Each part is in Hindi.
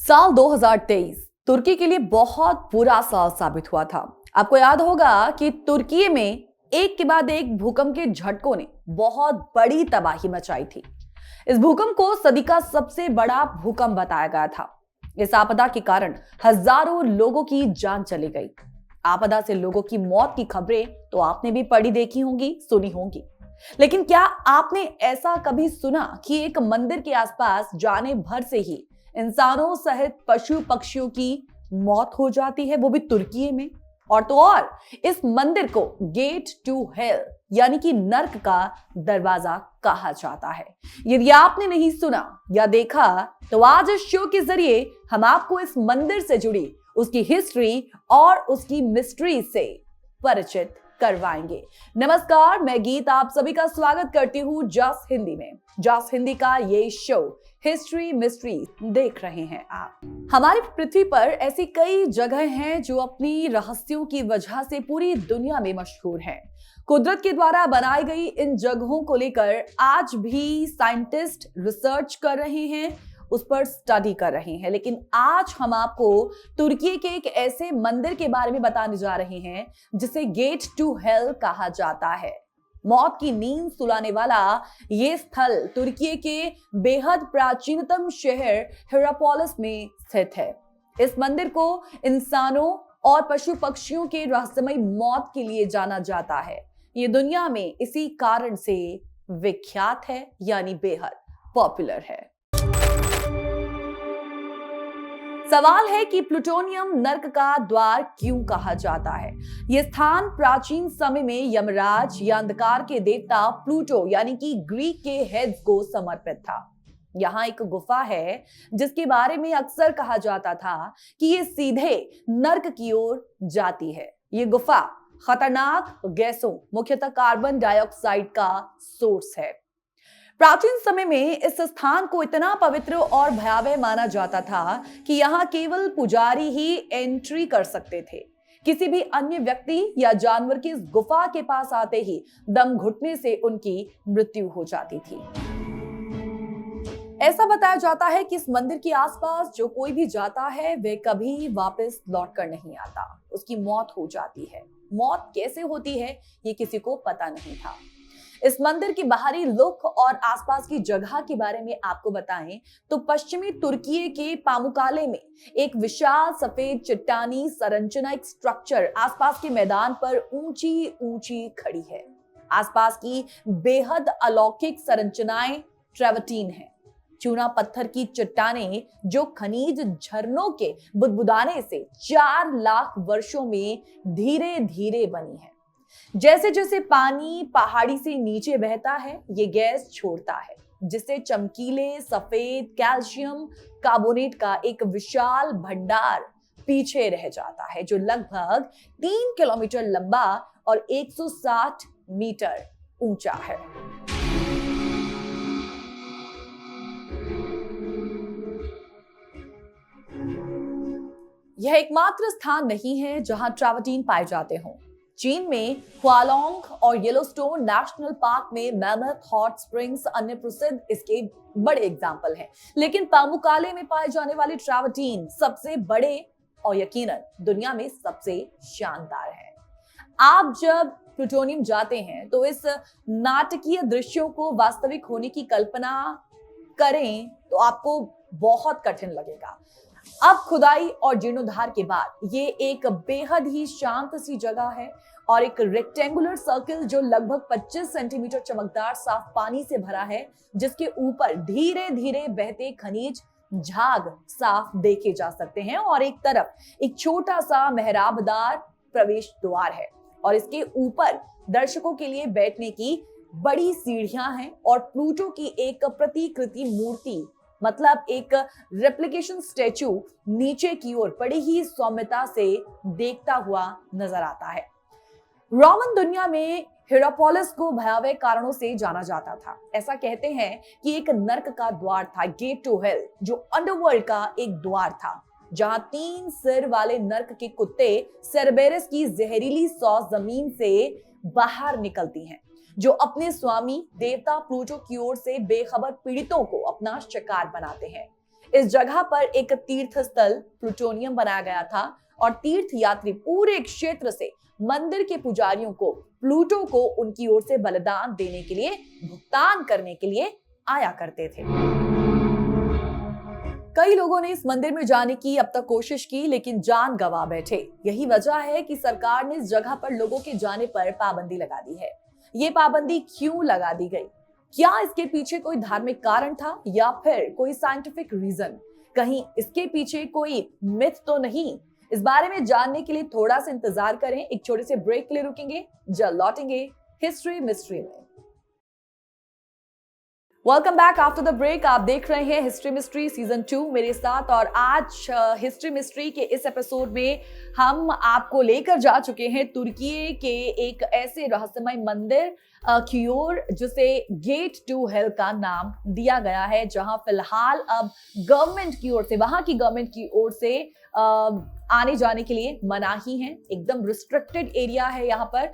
साल 2023 तुर्की के लिए बहुत बुरा साल साबित हुआ था। आपको याद होगा कि तुर्की में एक के बाद एक भूकंप के झटकों ने बहुत बड़ी तबाही मचाई थी। इस भूकंप को सदी का सबसे बड़ा भूकंप बताया गया था। इस आपदा के कारण हजारों लोगों की जान चली गई। आपदा से लोगों की मौत की खबरें तो आपने भी पढ़ी देखी होंगी, सुनी होंगी। लेकिन क्या आपने ऐसा कभी सुना कि एक मंदिर के आसपास जाने भर से ही इंसानों सहित पशु पक्षियों की मौत हो जाती है, वो भी तुर्की में। और तो और इस मंदिर को गेट टू हेल यानी कि नर्क का दरवाजा कहा जाता है। यदि आपने नहीं सुना या देखा तो आज इस शो के जरिए हम आपको इस मंदिर से जुड़ी उसकी हिस्ट्री और उसकी मिस्ट्री से परिचित करवाएंगे। नमस्कार, मैं गीत आप सभी का स्वागत करती हूँ जस हिंदी में। जस हिंदी का ये शो हिस्ट्री मिस्ट्री देख रहे हैं आप। हमारी पृथ्वी पर ऐसी कई जगह हैं जो अपनी रहस्यों की वजह से पूरी दुनिया में मशहूर हैं। कुदरत के द्वारा बनाई गई इन जगहों को लेकर आज भी साइंटिस्ट रिसर्च कर रहे हैं, उस पर स्टडी कर रहे हैं। लेकिन आज हम आपको तुर्की के एक ऐसे मंदिर के बारे में बताने जा रहे हैं जिसे गेट टू हेल कहा जाता है। मौत की नींद सुलाने वाला ये स्थल तुर्की के बेहद प्राचीनतम शहर हिरापोलिस में स्थित है। इस मंदिर को इंसानों और पशु पक्षियों के रहस्यमय मौत के लिए जाना जाता है। ये दुनिया में इसी कारण से विख्यात है, यानी बेहद पॉपुलर है। सवाल है कि प्लूटोनियम नर्क का द्वार क्यों कहा जाता है। यह स्थान प्राचीन समय में यमराज या अंधकार के देवता प्लूटो यानी कि ग्रीक के हेड्स को समर्पित था। यहाँ एक गुफा है जिसके बारे में अक्सर कहा जाता था कि यह सीधे नर्क की ओर जाती है। ये गुफा खतरनाक गैसों, मुख्यतः कार्बन डाइऑक्साइड का सोर्स है। प्राचीन समय में इस स्थान को इतना पवित्र और भयावह माना जाता था कि यहाँ केवल पुजारी ही एंट्री कर सकते थे। किसी भी अन्य व्यक्ति या जानवर की इस गुफा के पास आते ही दम घुटने से उनकी मृत्यु हो जाती थी। ऐसा बताया जाता है कि इस मंदिर के आसपास जो कोई भी जाता है वह कभी वापस लौटकर नहीं आता, उसकी मौत हो जाती है। मौत कैसे होती है ये किसी को पता नहीं था। इस मंदिर की बाहरी लुक और आसपास की जगह के बारे में आपको बताएं तो पश्चिमी तुर्की के पामुकाले में एक विशाल सफेद चट्टानी संरचना, एक स्ट्रक्चर आसपास के मैदान पर ऊंची ऊंची खड़ी है। आसपास की बेहद अलौकिक संरचनाएं ट्रेवर्टीन है, चूना पत्थर की चट्टानें जो खनिज झरनों के बुदबुदाने से 4 लाख वर्षों में धीरे धीरे बनी है। जैसे जैसे पानी पहाड़ी से नीचे बहता है ये गैस छोड़ता है, जिससे चमकीले सफेद कैल्शियम कार्बोनेट का एक विशाल भंडार पीछे रह जाता है, जो लगभग 3 किलोमीटर लंबा और 160 मीटर ऊंचा है। यह एकमात्र स्थान नहीं है जहां ट्रेवर्टीन पाए जाते हों। चीन में हुआलोंग और येलोस्टोन नेशनल पार्क में मैमथ हॉट स्प्रिंग्स अन्य प्रसिद्ध इसके बड़े एग्जाम्पल हैं। लेकिन पामुकाले में पाए जाने वाले ट्रेवर्टीन सबसे बड़े और यकीनन दुनिया में सबसे शानदार है। आप जब प्लूटोनियम जाते हैं तो इस नाटकीय दृश्यों को वास्तविक होने की कल्पना करें तो आपको बहुत कठिन लगेगा। अब खुदाई और जीर्णोद्धार के बाद ये एक बेहद ही शांत सी जगह है और एक रेक्टेंगुलर सर्कल जो लगभग 25 सेंटीमीटर चमकदार साफ पानी से भरा है, जिसके ऊपर धीरे धीरे बहते खनिज झाग साफ देखे जा सकते हैं। और एक तरफ एक छोटा सा मेहराबदार प्रवेश द्वार है और इसके ऊपर दर्शकों के लिए बैठने की बड़ी सीढ़ियां हैं और प्लूटो की एक प्रतिकृति मूर्ति, मतलब एक रेप्लिकेशन स्टैचू नीचे की ओर बड़ी ही सौम्यता से देखता हुआ नजर आता है। रोमन दुनिया में हिरापोलिस को भयावह कारणों से जाना जाता था। ऐसा कहते हैं कि एक नर्क का द्वार था, गेट टू हेल, जो अंडरवर्ल्ड का एक द्वार था, जहां 3 सिर वाले नर्क के कुत्ते सेरबेरस की जहरीली सौ जमीन से बाहर निकलती हैं, जो अपने स्वामी देवता प्लूटो की ओर से बेखबर पीड़ितों को अपना शिकार बनाते हैं। इस जगह पर एक तीर्थ स्थल प्लूटोनियम बनाया गया था और तीर्थ यात्री पूरे क्षेत्र से मंदिर के पुजारियों को प्लूटो को उनकी ओर से बलिदान देने के लिए, भुगतान करने के लिए आया करते थे। कई लोगों ने इस मंदिर में जाने की अब तक कोशिश की, लेकिन जान गंवा बैठे। यही वजह है कि सरकार ने इस जगह पर लोगों के जाने पर पाबंदी लगा दी है। ये पाबंदी क्यों लगा दी गई? क्या इसके पीछे कोई धार्मिक कारण था या फिर कोई साइंटिफिक रीजन? कहीं इसके पीछे कोई मिथ तो नहीं? इस बारे में जानने के लिए थोड़ा सा इंतजार करें, एक छोटे से ब्रेक के लिए रुकेंगे, जल्द लौटेंगे हिस्ट्री मिस्ट्री में। Welcome back after the break. आप देख रहे हैं हिस्ट्री मिस्ट्री सीजन 2 मेरे साथ, और आज हिस्ट्री मिस्ट्री के इस एपिसोड में हम आपको लेकर जा चुके हैं तुर्की के एक ऐसे रहस्यमय मंदिर की ओर जिसे गेट टू हेल का नाम दिया गया है, जहां फिलहाल अब गवर्नमेंट की ओर से, वहां की गवर्नमेंट की ओर से आने जाने के लिए मनाही है। एकदम रिस्ट्रिक्टेड एरिया है यहाँ पर।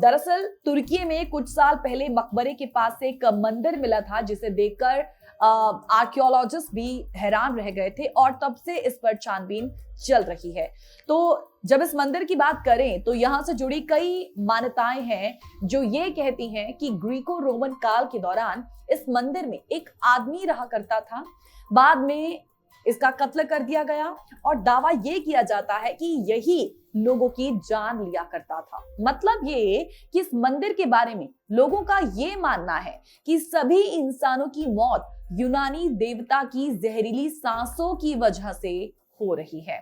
दरअसल तुर्की में कुछ साल पहले मकबरे के पास से एक मंदिर मिला था जिसे देखकर आर्कियोलॉजिस्ट भी हैरान रह गए थे, और तब से इस पर छानबीन चल रही है। तो जब इस मंदिर की बात करें तो यहाँ से जुड़ी कई मान्यताएं हैं जो ये कहती हैं कि ग्रीको रोमन काल के दौरान इस मंदिर में एक आदमी रहा करता था, बाद में इसका कत्ल कर दिया गया, और दावा ये किया जाता है कि यही लोगों की जान लिया करता था। मतलब ये कि इस मंदिर के बारे में लोगों का ये मानना है कि सभी इंसानों की मौत यूनानी देवता की जहरीली सांसों की वजह से हो रही है।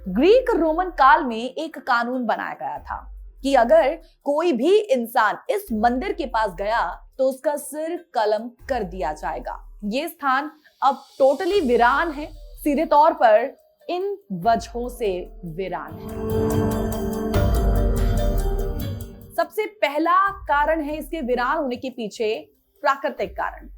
ग्रीक रोमन काल में एक कानून बनाया गया था कि अगर कोई भी इंसान इस मंदिर के पास गया तो उसका सिर कलम कर दिया जाएगा। ये स्थान अब टोटली वीरान है, सीधे तौर पर इन वजहों से वीरान है। सबसे पहला कारण है इसके वीरान होने के पीछे प्राकृतिक कारण।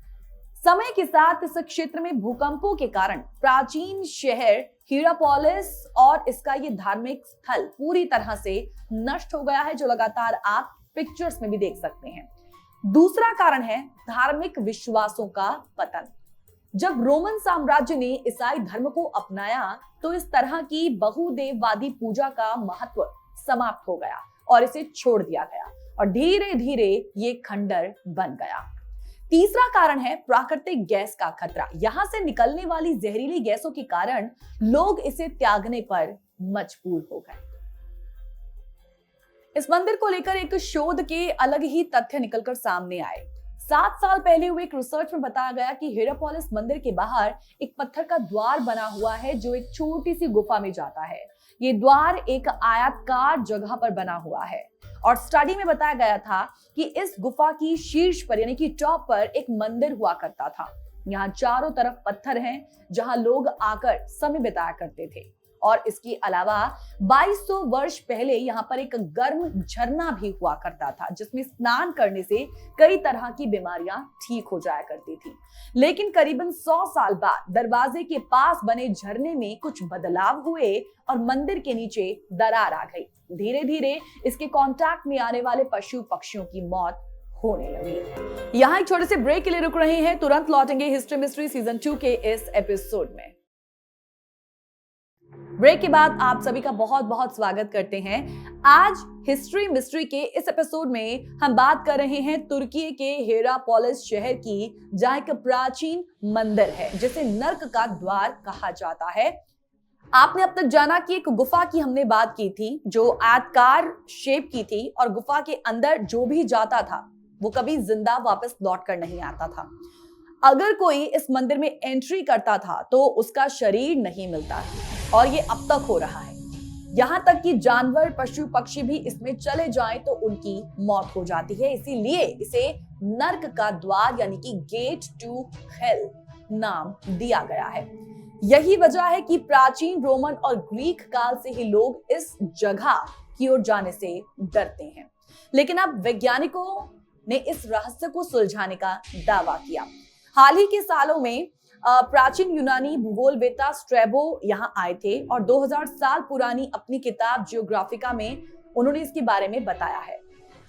समय के साथ इस क्षेत्र में भूकंपों के कारण प्राचीन शहर हिरापोलिस और इसका ये धार्मिक स्थल पूरी तरह से नष्ट हो गया है, जो लगातार आप पिक्चर्स में भी देख सकते हैं। दूसरा कारण है धार्मिक विश्वासों का पतन। जब रोमन साम्राज्य ने ईसाई धर्म को अपनाया तो इस तरह की बहुदेववादी पूजा का महत्व समाप्त हो गया और इसे छोड़ दिया गया, और धीरे धीरे ये खंडर बन गया। तीसरा कारण है प्राकृतिक गैस का खतरा। यहां से निकलने वाली जहरीली गैसों के कारण लोग इसे त्यागने पर मजबूर हो गए। इस मंदिर को लेकर एक शोध के अलग ही तथ्य निकलकर सामने आए। 7 साल पहले हुए एक रिसर्च में बताया गया कि हिरापोलिस मंदिर के बाहर एक पत्थर का द्वार बना हुआ है जो एक छोटी सी गुफा में जाता है। ये द्वार एक आयताकार जगह पर बना हुआ है, और स्टडी में बताया गया था कि इस गुफा की शीर्ष पर यानी कि टॉप पर एक मंदिर हुआ करता था। यहाँ चारों तरफ पत्थर हैं जहां लोग आकर समय बिताया करते थे, और इसके अलावा 2200 वर्ष पहले यहाँ पर एक गर्म झरना भी हुआ करता था जिसमें स्नान करने से कई तरह की बीमारियां ठीक हो जाया करती थी। लेकिन करीबन 100 साल बाद दरवाजे के पास बने झरने में कुछ बदलाव हुए और मंदिर के नीचे दरार आ गई। धीरे धीरे इसके कांटेक्ट में आने वाले पशु पक्षियों की मौत होने लगी। यहाँ एक छोटे से ब्रेक के लिए रुक रहे हैं, तुरंत लौटेंगे हिस्ट्री मिस्ट्री सीजन 2 के इस एपिसोड में। ब्रेक के बाद आप सभी का बहुत बहुत स्वागत करते हैं। आज हिस्ट्री मिस्ट्री के इस एपिसोड में हम बात कर रहे हैं तुर्की के हिरापोलिस शहर की, जहां एक प्राचीन मंदिर है जिसे नर्क का द्वार कहा जाता है। आपने अब तक जाना कि एक गुफा की हमने बात की थी जो आयताकार शेप की थी, और गुफा के अंदर जो भी जाता था वो कभी जिंदा वापस लौट कर नहीं आता था। अगर कोई इस मंदिर में एंट्री करता था तो उसका शरीर नहीं मिलता, और ये अब तक हो रहा है। यहां तक कि जानवर पशु पक्षी भी इसमें चले जाएं तो उनकी मौत हो जाती है। इसीलिए इसे नर्क का द्वार यानी कि गेट टू हेल नाम दिया गया है। यही वजह है कि प्राचीन रोमन और ग्रीक काल से ही लोग इस जगह की ओर जाने से डरते हैं। लेकिन अब वैज्ञानिकों ने इस रहस्य को सुलझाने का दावा किया। हाल ही के सालों में प्राचीन यूनानी भूगोलवेत्ता स्ट्रैबो यहाँ आए थे, और 2000 साल पुरानी अपनी किताब जियोग्राफिका में उन्होंने इसके बारे में बताया है।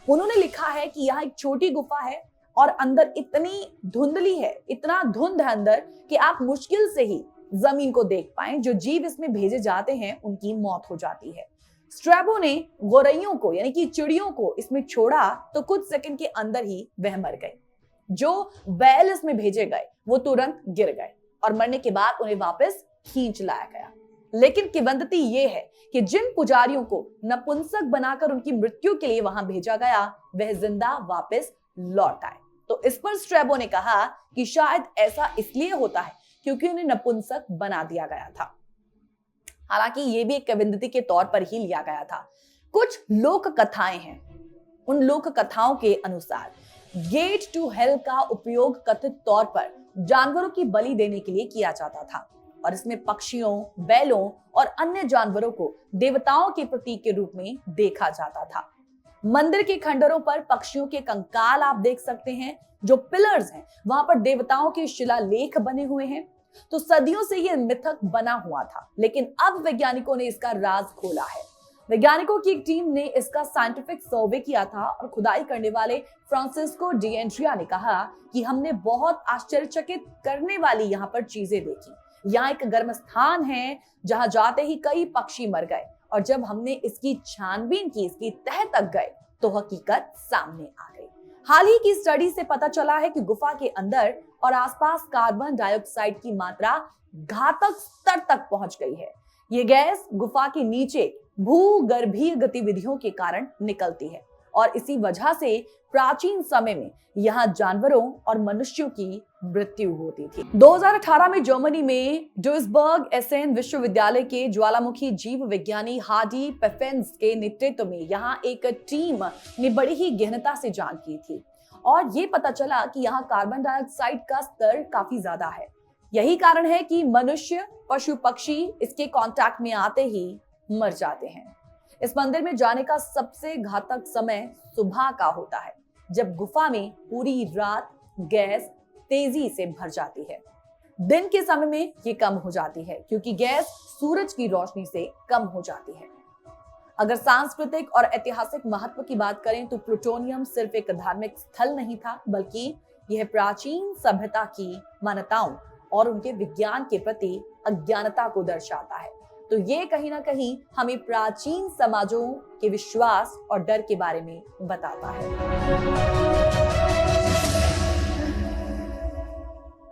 उन्होंने लिखा है कि यहाँ एक छोटी गुफा है, और अंदर इतनी धुंधली है, इतना धुंध है अंदर कि आप मुश्किल से ही जमीन को देख पाएं। जो जीव इसमें भेजे जाते हैं उनकी मौत हो जाती है। स्ट्रैबो ने गोरैयों को यानी कि चिड़ियों को इसमें छोड़ा तो कुछ सेकंड के अंदर ही वह मर गए। जो बैल इसमें भेजे गए वो तुरंत गिर गए और मरने के बाद उन्हें वापस खींच लाया गया। लेकिन किंवदंती ये है कि जिन पुजारियों को नपुंसक बनाकर उनकी मृत्यु के लिए वहां भेजा गया वह जिंदा वापस लौट आए। तो इस पर स्ट्रैबो ने कहा कि शायद ऐसा इसलिए होता है क्योंकि उन्हें नपुंसक बना दिया गया था। हालांकि ये भी एक किंवदंती के तौर पर ही लिया गया था। कुछ लोक कथाएं हैं। उन लोक कथाओं के अनुसार गेट टू हेल का उपयोग कथित तौर पर जानवरों की बलि देने के लिए किया जाता था और इसमें पक्षियों, बैलों और अन्य जानवरों को देवताओं के प्रतीक के रूप में देखा जाता था। मंदिर के खंडरों पर पक्षियों के कंकाल आप देख सकते हैं। जो पिलर्स हैं वहां पर देवताओं के शिलालेख बने हुए हैं। तो सदियों से यह मिथक बना हुआ था, लेकिन अब वैज्ञानिकों ने इसका राज खोला है। वैज्ञानिकों की एक टीम ने इसका साइंटिफिक सर्वे किया था और खुदाई करने वाले फ्रांसिस्को डिएंड्रिया ने कहा कि हमने बहुत आश्चर्यचकित करने वाली यहाँ पर चीजें देखी। यहाँ एक गर्म स्थान है जहां जाते ही कई पक्षी मर गए और जब हमने इसकी छानबीन की, इसकी तह तक गए तो हकीकत सामने आ गई। हाल ही की स्टडी से पता चला है कि गुफा के अंदर और आसपास कार्बन डाइऑक्साइड की मात्रा घातक स्तर तक पहुंच गई है। ये गैस गुफा के नीचे भूगर्भीय गतिविधियों के कारण निकलती है और इसी वजह से प्राचीन समय में यहाँ जानवरों और मनुष्यों की मृत्यु होती थी। 2018 में जर्मनी में ड्यूसबर्ग एसेन विश्वविद्यालय के ज्वालामुखी जीव विज्ञानी हार्डी पेफेंस के नेतृत्व में यहाँ एक टीम ने बड़ी ही गहनता से जांच की थी और ये पता चला कि यहाँ कार्बन डाइऑक्साइड का स्तर काफी ज्यादा है। यही कारण है कि मनुष्य, पशु, पक्षी इसके कांटेक्ट में आते ही मर जाते हैं। इस मंदिर में जाने का सबसे घातक समय सुबह का होता है जब गुफा में पूरी रात गैस तेजी से भर जाती है। दिन के समय में ये कम हो जाती है क्योंकि गैस सूरज की रोशनी से कम हो जाती है। अगर सांस्कृतिक और ऐतिहासिक महत्व की बात करें तो प्लूटोनियम सिर्फ एक धार्मिक स्थल नहीं था, बल्कि यह प्राचीन सभ्यता की मान्यताओं और उनके विज्ञान के प्रति अज्ञानता को दर्शाता है। तो ये कहीं ना कहीं हमें प्राचीन समाजों के विश्वास और डर के बारे में बताता है।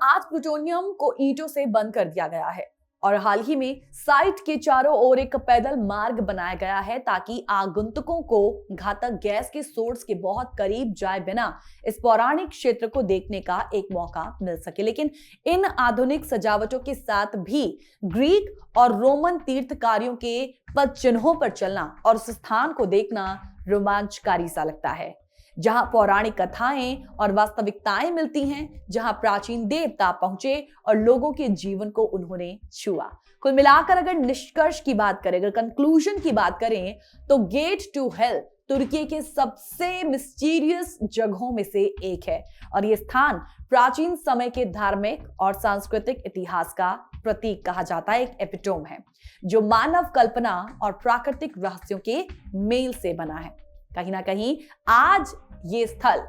आज प्लूटोनियम को ईंटों से बंद कर दिया गया है और हाल ही में साइट के चारों ओर एक पैदल मार्ग बनाया गया है ताकि आगंतुकों को घातक गैस के सोर्स के बहुत करीब जाए बिना इस पौराणिक क्षेत्र को देखने का एक मौका मिल सके। लेकिन इन आधुनिक सजावटों के साथ भी ग्रीक और रोमन तीर्थकारियों के पद चिन्हों पर चलना और उस स्थान को देखना रोमांचकारी सा लगता है, जहां पौराणिक कथाएं और वास्तविकताएं मिलती हैं, जहां प्राचीन देवता पहुंचे और लोगों के जीवन को उन्होंने छुआ। कुल मिलाकर अगर निष्कर्ष की बात करें, अगर कंक्लूजन की बात करें तो गेट टू हेल तुर्की के सबसे मिस्टीरियस जगहों में से एक है और यह स्थान प्राचीन समय के धार्मिक और सांस्कृतिक इतिहास का प्रतीक कहा जाता है। एक एपिटोम है जो मानव कल्पना और प्राकृतिक रहस्यों के मेल से बना है। कहीं ना कहीं आज ये स्थल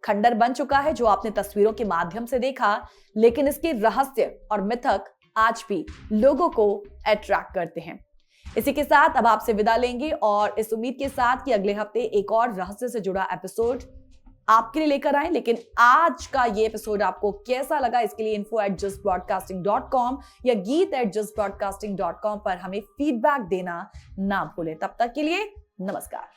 खंडर बन चुका है जो आपने तस्वीरों के माध्यम से देखा, लेकिन इसके रहस्य और मिथक आज भी लोगों को अट्रैक्ट करते हैं। इसी के साथ अब आपसे विदा लेंगे और इस उम्मीद के साथ कि अगले हफ्ते एक और रहस्य से जुड़ा एपिसोड आपके लिए लेकर आए। लेकिन आज का ये एपिसोड आपको कैसा लगा इसके लिए info@justbroadcasting.com या geet@justbroadcasting.com पर हमें फीडबैक देना ना भूलें। तब तक के लिए नमस्कार।